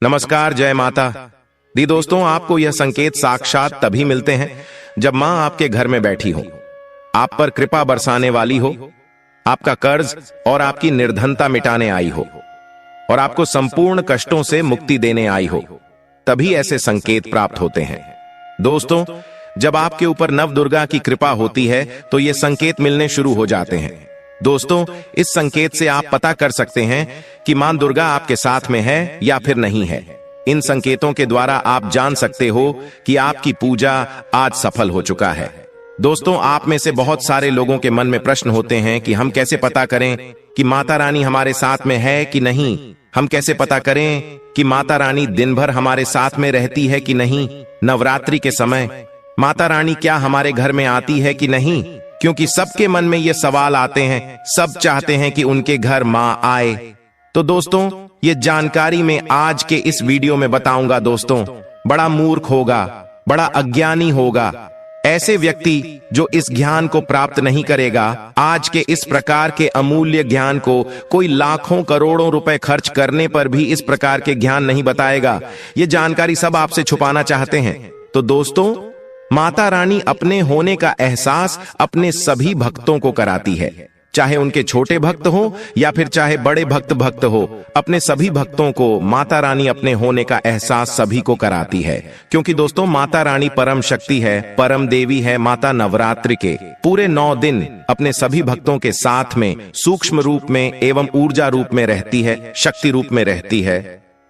नमस्कार, जय माता दी। दोस्तों, आपको यह संकेत साक्षात तभी मिलते हैं जब मां आपके घर में बैठी हो, आप पर कृपा बरसाने वाली हो, आपका कर्ज और आपकी निर्धनता मिटाने आई हो और आपको संपूर्ण कष्टों से मुक्ति देने आई हो। तभी ऐसे संकेत प्राप्त होते हैं। दोस्तों, जब आपके ऊपर नव दुर्गा की कृपा होती है तो ये संकेत मिलने शुरू हो जाते हैं। दोस्तों, इस संकेत से आप पता कर सकते हैं कि मां दुर्गा आपके साथ में है या फिर नहीं है। इन संकेतों के द्वारा आप जान सकते हो कि आपकी पूजा आज सफल हो चुका है। दोस्तों, आप में से बहुत सारे लोगों के मन में प्रश्न होते हैं कि हम कैसे पता करें कि माता रानी हमारे साथ में है कि नहीं। हम कैसे पता करें कि माता रानी दिन भर हमारे साथ में रहती है कि नहीं। नवरात्रि के समय माता रानी क्या हमारे घर में आती है कि नहीं, क्योंकि सबके मन में ये सवाल आते हैं। सब चाहते हैं कि उनके घर मां आए। तो दोस्तों, ये जानकारी मैं आज के इस वीडियो में बताऊंगा। दोस्तों, बड़ा मूर्ख होगा, बड़ा अज्ञानी होगा ऐसे व्यक्ति जो इस ज्ञान को प्राप्त नहीं करेगा। आज के इस प्रकार के अमूल्य ज्ञान को कोई लाखों करोड़ों रुपए खर्च करने पर भी इस प्रकार के ज्ञान नहीं बताएगा। ये जानकारी सब आपसे छुपाना चाहते हैं। तो दोस्तों, माता रानी अपने होने का एहसास अपने सभी भक्तों को कराती है, चाहे उनके छोटे भक्त हो या फिर चाहे बड़े भक्त हो। अपने सभी भक्तों को माता रानी अपने होने का एहसास सभी को कराती है, क्योंकि दोस्तों, माता रानी परम शक्ति है, परम देवी है। माता नवरात्रि के पूरे 9 दिन अपने सभी भक्तों के साथ में सूक्ष्म रूप में एवं ऊर्जा रूप में रहती है, शक्ति रूप में रहती है।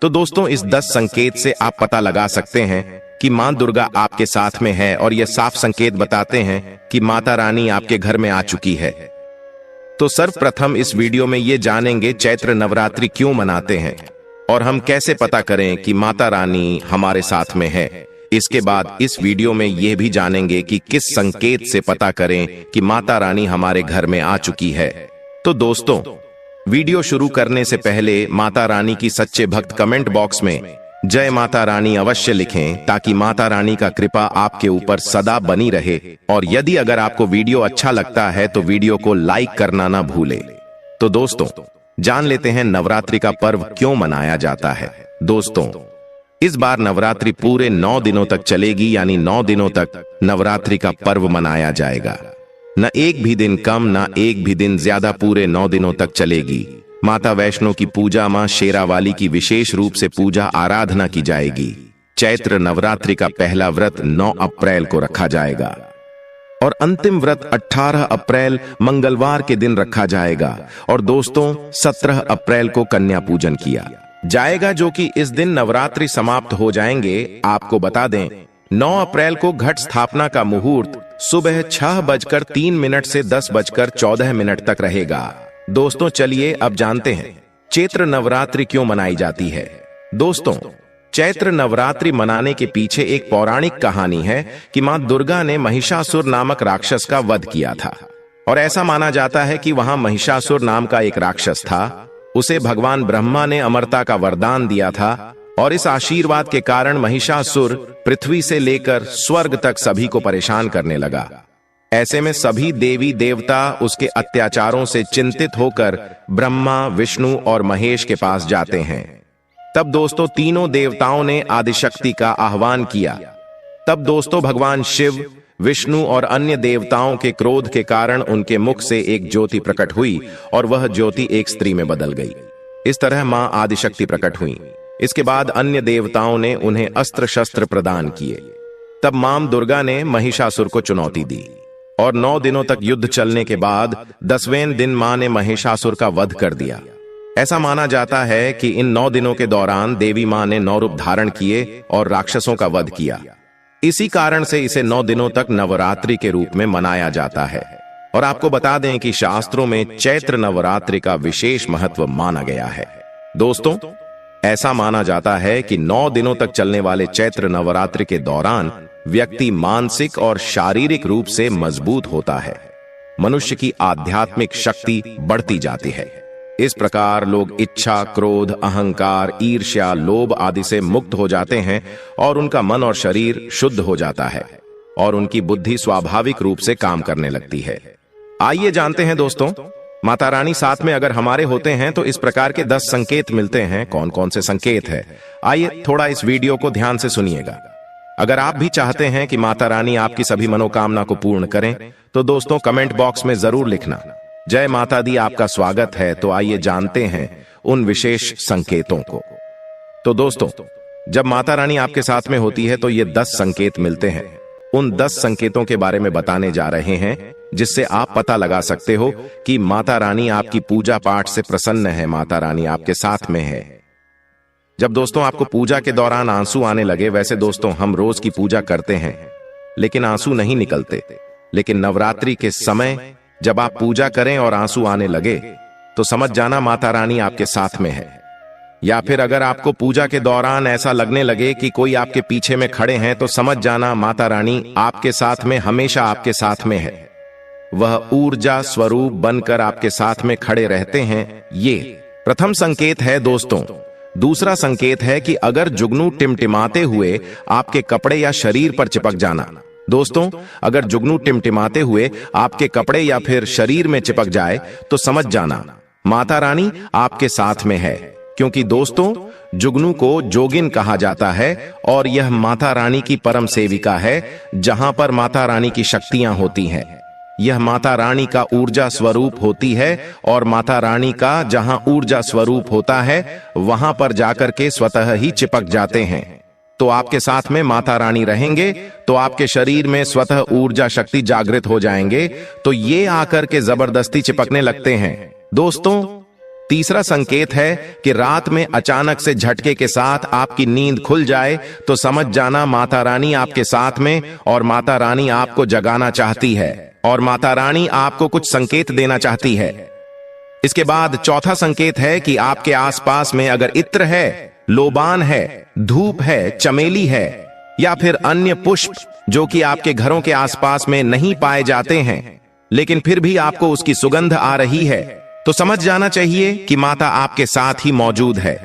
तो दोस्तों, इस 10 संकेत से आप पता लगा सकते हैं कि मां दुर्गा आपके साथ में है और यह साफ संकेत बताते हैं कि माता रानी आपके घर में आ चुकी है। तो सर्वप्रथम इस वीडियो में ये जानेंगे चैत्र नवरात्रि क्यों मनाते हैं और हम कैसे पता करें कि माता रानी हमारे साथ में है। इसके बाद इस वीडियो में यह भी जानेंगे कि किस संकेत से पता करें कि माता रानी हमारे घर में आ चुकी है। तो दोस्तों, वीडियो शुरू करने से पहले माता रानी की सच्चे भक्त कमेंट बॉक्स में जय माता रानी अवश्य लिखें, ताकि माता रानी का कृपा आपके ऊपर सदा बनी रहे। और यदि अगर आपको वीडियो अच्छा लगता है तो वीडियो को लाइक करना ना भूले। तो दोस्तों, जान लेते हैं नवरात्रि का पर्व क्यों मनाया जाता है। दोस्तों, इस बार नवरात्रि पूरे 9 दिनों तक चलेगी, यानी 9 दिनों तक नवरात्रि का पर्व मनाया जाएगा। न एक भी दिन कम, न एक भी दिन ज्यादा, पूरे 9 दिनों तक चलेगी। माता वैष्णो की पूजा, मां शेरावाली की विशेष रूप से पूजा आराधना की जाएगी। चैत्र नवरात्रि का पहला व्रत 9 अप्रैल को रखा जाएगा और अंतिम व्रत 18 अप्रैल मंगलवार के दिन रखा जाएगा। और दोस्तों, 17 अप्रैल को कन्या पूजन किया जाएगा, जो कि इस दिन नवरात्रि समाप्त हो जाएंगे। आपको बता दें, 9 अप्रैल को घट स्थापना का मुहूर्त सुबह 6:03 से 10:14 तक रहेगा। दोस्तों, चलिए अब जानते हैं चैत्र नवरात्रि क्यों मनाई जाती है। दोस्तों, चैत्र नवरात्रि मनाने के पीछे एक पौराणिक कहानी है कि मां दुर्गा ने महिषासुर नामक राक्षस का वध किया था। और ऐसा माना जाता है कि वहां महिषासुर नाम का एक राक्षस था। उसे भगवान ब्रह्मा ने अमरता का वरदान दिया था और इस आशीर्वाद के कारण महिषासुर पृथ्वी से लेकर स्वर्ग तक सभी को परेशान करने लगा। ऐसे में सभी देवी देवता उसके अत्याचारों से चिंतित होकर ब्रह्मा, विष्णु और महेश के पास जाते हैं। तब दोस्तों, तीनों देवताओं ने आदिशक्ति का आह्वान किया। तब दोस्तों, भगवान शिव, विष्णु और अन्य देवताओं के क्रोध के कारण उनके मुख से एक ज्योति प्रकट हुई और वह ज्योति एक स्त्री में बदल गई। इस तरह मां आदिशक्ति प्रकट हुई। इसके बाद अन्य देवताओं ने उन्हें अस्त्र शस्त्र प्रदान किए। तब मां दुर्गा ने महिषासुर को चुनौती दी और 9 दिनों तक युद्ध चलने के बाद 10वें दिन मां ने महिषासुर का वध कर दिया। ऐसा माना जाता है कि इन 9 दिनों के दौरान देवी मां ने 9 रूप धारण किए और राक्षसों का वध किया। इसी कारण से इसे 9 दिनों तक नवरात्रि के रूप में मनाया जाता है। और आपको बता दें कि शास्त्रों में चैत्र नवरात्रि का विशेष महत्व माना गया है। दोस्तों, ऐसा माना जाता है कि 9 दिनों तक चलने वाले चैत्र नवरात्रि के दौरान व्यक्ति मानसिक और शारीरिक रूप से मजबूत होता है। मनुष्य की आध्यात्मिक शक्ति बढ़ती जाती है। इस प्रकार लोग इच्छा, क्रोध, अहंकार, ईर्ष्या, लोभ आदि से मुक्त हो जाते हैं और उनका मन और शरीर शुद्ध हो जाता है और उनकी बुद्धि स्वाभाविक रूप से काम करने लगती है। आइए जानते हैं दोस्तों, माता रानी साथ में अगर हमारे होते हैं तो इस प्रकार के 10 संकेत मिलते हैं। कौन कौन से संकेत है, आइए थोड़ा इस वीडियो को ध्यान से सुनिएगा। अगर आप भी चाहते हैं कि माता रानी आपकी सभी मनोकामना को पूर्ण करें तो दोस्तों कमेंट बॉक्स में जरूर लिखना। जय माता दी, आपका स्वागत है। तो आइए जानते हैं उन विशेष संकेतों को। तो दोस्तों, जब माता रानी आपके साथ में होती है तो ये 10 संकेत मिलते हैं। उन 10 संकेतों के बारे में बताने जा रहे हैं जिससे आप पता लगा सकते हो कि माता रानी आपकी पूजा पाठ से प्रसन्न है, माता रानी आपके साथ में है। जब दोस्तों आपको पूजा के दौरान आंसू आने लगे, वैसे दोस्तों हम रोज की पूजा करते हैं लेकिन आंसू नहीं निकलते, लेकिन नवरात्रि के समय जब आप पूजा करें और आंसू आने लगे तो समझ जाना माता रानी आपके साथ में है। या फिर अगर आपको पूजा के दौरान ऐसा लगने लगे कि कोई आपके पीछे में खड़े हैं तो समझ जाना माता रानी आपके साथ में, हमेशा आपके साथ में है। वह ऊर्जा स्वरूप बनकर आपके साथ में खड़े रहते हैं। ये प्रथम संकेत है दोस्तों। दूसरा संकेत है कि अगर जुगनू टिमटिमाते हुए आपके कपड़े या शरीर पर चिपक जाना। दोस्तों, अगर जुगनू टिमटिमाते हुए आपके कपड़े या फिर शरीर में चिपक जाए तो समझ जाना माता रानी आपके साथ में है। क्योंकि दोस्तों जुगनू को जोगिन कहा जाता है और यह माता रानी की परम सेविका है, जहां पर माता रानी की शक्तियां होती हैं। यह माता रानी का ऊर्जा स्वरूप होती है और माता रानी का जहां ऊर्जा स्वरूप होता है वहां पर जाकर के स्वतः ही चिपक जाते हैं। तो आपके साथ में माता रानी रहेंगे तो आपके शरीर में स्वतः ऊर्जा शक्ति जागृत हो जाएंगे, तो ये आकर के जबरदस्ती चिपकने लगते हैं। दोस्तों, तीसरा संकेत है कि रात में अचानक से झटके के साथ आपकी नींद खुल जाए तो समझ जाना माता रानी आपके साथ में और माता रानी आपको जगाना चाहती है और माता रानी आपको कुछ संकेत देना चाहती है। इसके बाद चौथा संकेत है कि आपके आसपास में अगर इत्र है, लोबान है, धूप है, चमेली है या फिर अन्य पुष्प जो कि आपके घरों के आसपास में नहीं पाए जाते हैं लेकिन फिर भी आपको उसकी सुगंध आ रही है, तो समझ जाना चाहिए कि माता आपके साथ ही मौजूद है।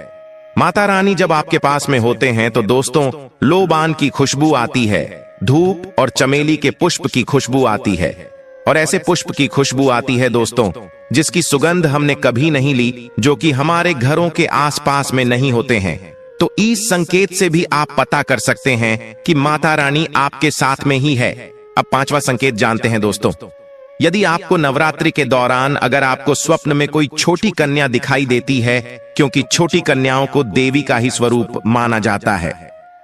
माता रानी जब आपके पास में होते हैं तो दोस्तों लोबान की खुशबू आती है, धूप और चमेली के पुष्प की खुशबू आती है और ऐसे पुष्प की खुशबू आती है दोस्तों जिसकी सुगंध हमने कभी नहीं ली, जो कि हमारे घरों के आसपास में नहीं होते हैं। तो इस संकेत से भी आप पता कर सकते हैं कि माता रानी आपके साथ में ही है। अब पांचवा संकेत जानते हैं दोस्तों। यदि आपको नवरात्रि के दौरान अगर आपको स्वप्न में कोई छोटी कन्या दिखाई देती है, क्योंकि छोटी कन्याओं को देवी का ही स्वरूप माना जाता है,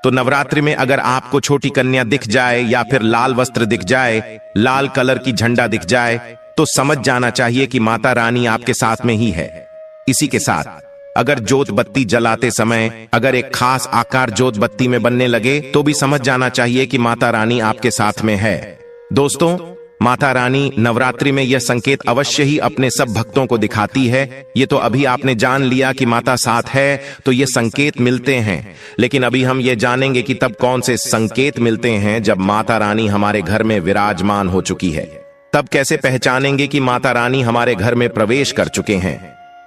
तो नवरात्रि में अगर आपको छोटी कन्या दिख जाए या फिर लाल वस्त्र दिख जाए, लाल कलर की झंडा दिख जाए, तो समझ जाना चाहिए कि माता रानी आपके साथ में ही है। इसी के साथ अगर जोत बत्ती जलाते समय अगर एक खास आकार जोत बत्ती में बनने लगे तो भी समझ जाना चाहिए कि माता रानी आपके साथ में है। दोस्तों, माता रानी नवरात्रि में यह संकेत अवश्य ही अपने सब भक्तों को दिखाती है। ये तो अभी आपने जान लिया कि माता साथ है तो ये संकेत मिलते हैं, लेकिन अभी हम ये जानेंगे कि तब कौन से संकेत मिलते हैं जब माता रानी हमारे घर में विराजमान हो चुकी है। तब कैसे पहचानेंगे कि माता रानी हमारे घर में प्रवेश कर चुके हैं।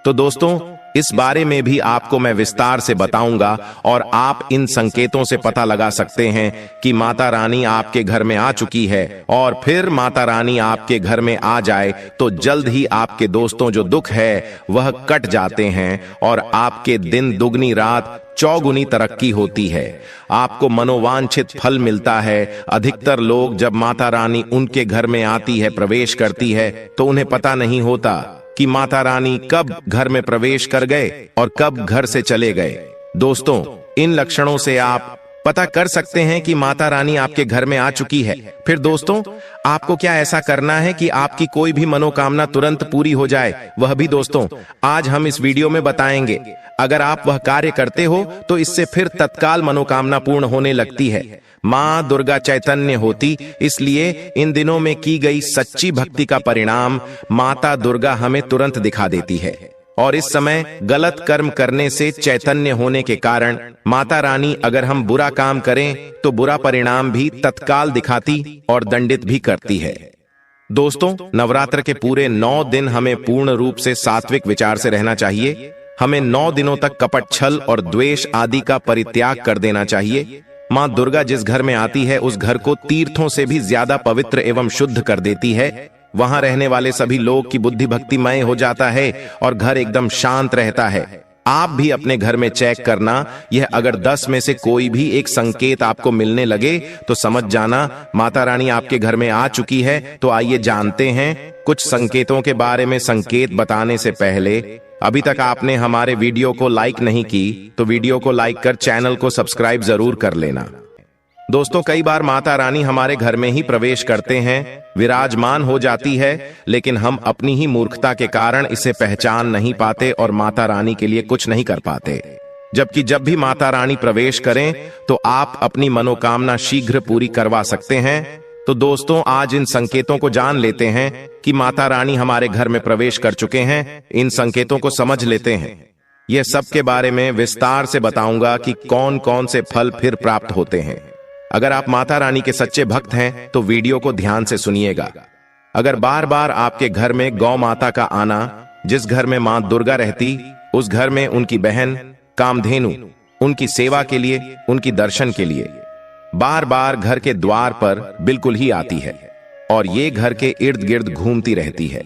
तो दोस्तों, इस बारे में भी आपको मैं विस्तार से बताऊंगा और आप इन संकेतों से पता लगा सकते हैं कि माता रानी आपके घर में आ चुकी है। और फिर माता रानी आपके घर में आ जाए तो जल्द ही आपके दोस्तों जो दुख है वह कट जाते हैं और आपके दिन दुगनी रात चौगुनी तरक्की होती है। आपको मनोवांछित फल मिलता है। अधिकतर लोग जब माता रानी उनके घर में आती है, प्रवेश करती है, तो उन्हें पता नहीं होता कि माता रानी कब घर में प्रवेश कर गए और कब घर से चले गए। दोस्तों, इन लक्षणों से आप पता कर सकते हैं कि माता रानी आपके घर में आ चुकी है। फिर दोस्तों, आपको क्या ऐसा करना है कि आपकी कोई भी मनोकामना तुरंत पूरी हो जाए, वह भी दोस्तों आज हम इस वीडियो में बताएंगे। अगर आप वह कार्य करते हो तो इससे फिर तत्काल मनोकामना पूर्ण होने लगती है। माँ दुर्गा चैतन्य होती, इसलिए इन दिनों में की गई सच्ची भक्ति का परिणाम माता दुर्गा हमें तुरंत दिखा देती है। और इस समय गलत कर्म करने से चैतन्य होने के कारण माता रानी अगर हम बुरा काम करें तो बुरा परिणाम भी तत्काल दिखाती और दंडित भी करती है। दोस्तों, नवरात्र के पूरे 9 दिन हमें पूर्ण रूप से सात्विक विचार से रहना चाहिए। हमें 9 दिनों तक कपट, छल और द्वेष आदि का परित्याग कर देना चाहिए। माँ दुर्गा जिस घर में आती है उस घर को तीर्थों से भी ज्यादा पवित्र एवं शुद्ध कर देती है। वहां रहने वाले सभी लोग की बुद्धि भक्तिमय हो जाता है और घर एकदम शांत रहता है। आप भी अपने घर में चेक करना, यह अगर 10 में से कोई भी एक संकेत आपको मिलने लगे तो समझ जाना माता रानी आपके घर में आ चुकी है। तो आइए जानते हैं कुछ संकेतों के बारे में। संकेत बताने से पहले अभी तक आपने हमारे वीडियो को लाइक नहीं की तो वीडियो को लाइक कर चैनल को सब्सक्राइब जरूर कर लेना। दोस्तों, कई बार माता रानी हमारे घर में ही प्रवेश करते हैं, विराजमान हो जाती है, लेकिन हम अपनी ही मूर्खता के कारण इसे पहचान नहीं पाते और माता रानी के लिए कुछ नहीं कर पाते। जबकि जब भी माता रानी प्रवेश करें तो आप अपनी मनोकामना शीघ्र पूरी करवा सकते हैं। तो दोस्तों, आज इन संकेतों को जान लेते हैं कि माता रानी हमारे घर में प्रवेश कर चुके हैं। इन संकेतों को समझ लेते हैं। यह सब के बारे में विस्तार से बताऊंगा कि कौन कौन से फल फिर प्राप्त होते हैं। अगर आप माता रानी के सच्चे भक्त हैं तो वीडियो को ध्यान से सुनिएगा। अगर बार बार आपके घर में गौ माता का आना, जिस घर में मां दुर्गा रहती उस घर में उनकी बहन कामधेनु उनकी सेवा के लिए, उनकी दर्शन के लिए बार बार घर के द्वार पर बिल्कुल ही आती है और ये घर के इर्द गिर्द घूमती रहती है,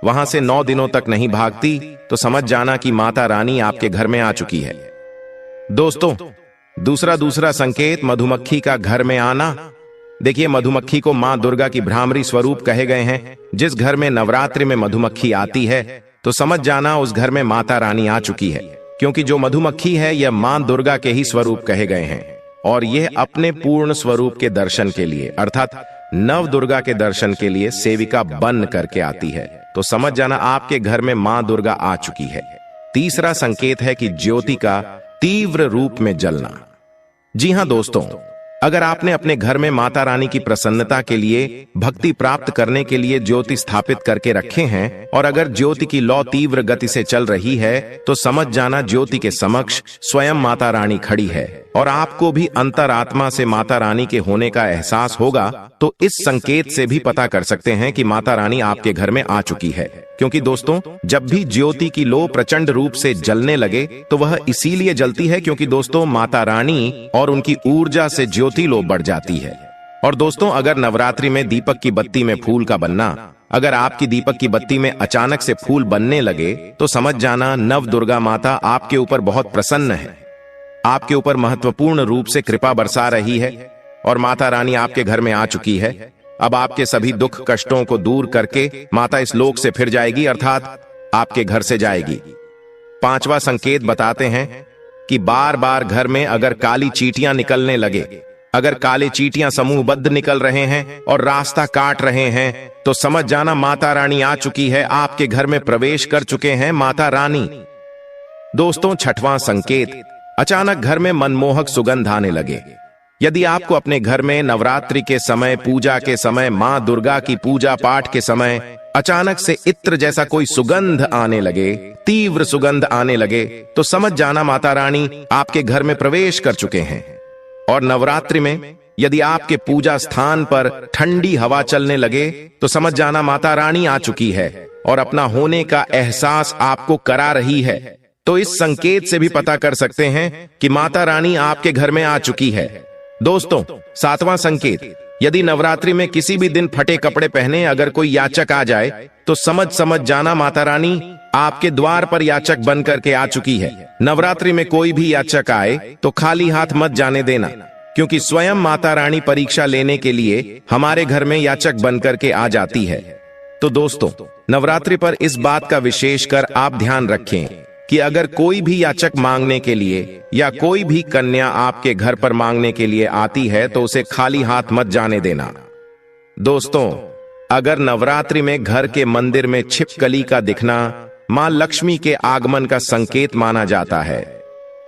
वहां से 9 दिनों तक नहीं भागती, तो समझ जाना कि माता रानी आपके घर में आ चुकी है। दोस्तों, दूसरा संकेत मधुमक्खी का घर में आना। देखिए, मधुमक्खी को मां दुर्गा की भ्रामरी स्वरूप कहे गए हैं। जिस घर में नवरात्रि में मधुमक्खी आती है तो समझ जाना उस घर में माता रानी आ चुकी है, क्योंकि जो मधुमक्खी है यह मां दुर्गा के ही स्वरूप कहे गए हैं और यह अपने पूर्ण स्वरूप के दर्शन के लिए अर्थात नव दुर्गा के दर्शन के लिए सेविका बन करके आती है। तो समझ जाना आपके घर में मां दुर्गा आ चुकी है। तीसरा संकेत है कि ज्योति का तीव्र रूप में जलना। जी हां दोस्तों, अगर आपने अपने घर में माता रानी की प्रसन्नता के लिए, भक्ति प्राप्त करने के लिए ज्योति स्थापित करके रखे हैं और अगर ज्योति की लौ तीव्र गति से चल रही है तो समझ जाना ज्योति के समक्ष स्वयं माता रानी खड़ी है और आपको भी अंतरात्मा से माता रानी के होने का एहसास होगा। तो इस संकेत से भी पता कर सकते हैं कि माता रानी आपके घर में आ चुकी है, क्योंकि दोस्तों, जब भी ज्योति की लो प्रचंड रूप से जलने लगे तो वह इसीलिए जलती है क्योंकि दोस्तों माता रानी और उनकी ऊर्जा से ज्योति लो बढ़ जाती है। और दोस्तों, अगर नवरात्रि में दीपक की बत्ती में फूल का बनना, अगर आपकी दीपक की बत्ती में अचानक से फूल बनने लगे तो समझ जाना नव दुर्गा माता आपके ऊपर बहुत प्रसन्न है, आपके ऊपर महत्वपूर्ण रूप से कृपा बरसा रही है और माता रानी आपके घर में आ चुकी है। अब आपके सभी दुख कष्टों को दूर करके माता इस लोक से फिर जाएगी, अर्थात आपके घर से जाएगी। 5वां संकेत बताते हैं कि बार बार घर में अगर काली चींटियां निकलने लगे, अगर काले चींटियां समूहबद्ध निकल रहे हैं और रास्ता काट रहे हैं तो समझ जाना माता रानी आ चुकी है, आपके घर में प्रवेश कर चुके हैं माता रानी। दोस्तों, 6वां संकेत, अचानक घर में मनमोहक सुगंध आने लगे। यदि आपको अपने घर में नवरात्रि के समय, पूजा के समय, मां दुर्गा की पूजा पाठ के समय अचानक से इत्र जैसा कोई सुगंध आने लगे, तीव्र सुगंध आने लगे, तो समझ जाना माता रानी आपके घर में प्रवेश कर चुके हैं। और नवरात्रि में यदि आपके पूजा स्थान पर ठंडी हवा चलने लगे तो समझ जाना माता रानी आ चुकी है और अपना होने का एहसास आपको करा रही है। तो इस संकेत से भी पता कर सकते हैं कि माता रानी आपके घर में आ चुकी है। दोस्तों, 7वां संकेत, यदि नवरात्रि में किसी भी दिन फटे कपड़े पहने अगर कोई याचक आ जाए तो समझ जाना माता रानी आपके द्वार पर याचक बन करके आ चुकी है। नवरात्रि में कोई भी याचक आए तो खाली हाथ मत जाने देना, क्योंकि स्वयं माता रानी परीक्षा लेने के लिए हमारे घर में याचक बन करके आ जाती है। तो दोस्तों, नवरात्रि पर इस बात का विशेषकर आप ध्यान रखें कि अगर कोई भी याचक मांगने के लिए या कोई भी कन्या आपके घर पर मांगने के लिए आती है तो उसे खाली हाथ मत जाने देना। दोस्तों, अगर नवरात्रि में घर के मंदिर में छिपकली का दिखना मां लक्ष्मी के आगमन का संकेत माना जाता है,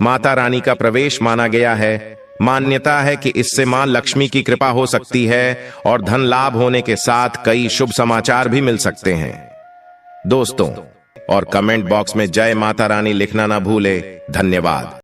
माता रानी का प्रवेश माना गया है। मान्यता है कि इससे मां लक्ष्मी की कृपा हो सकती है और धन लाभ होने के साथ कई शुभ समाचार भी मिल सकते हैं। दोस्तों, और कमेंट बॉक्स में जय माता रानी लिखना ना भूले। धन्यवाद।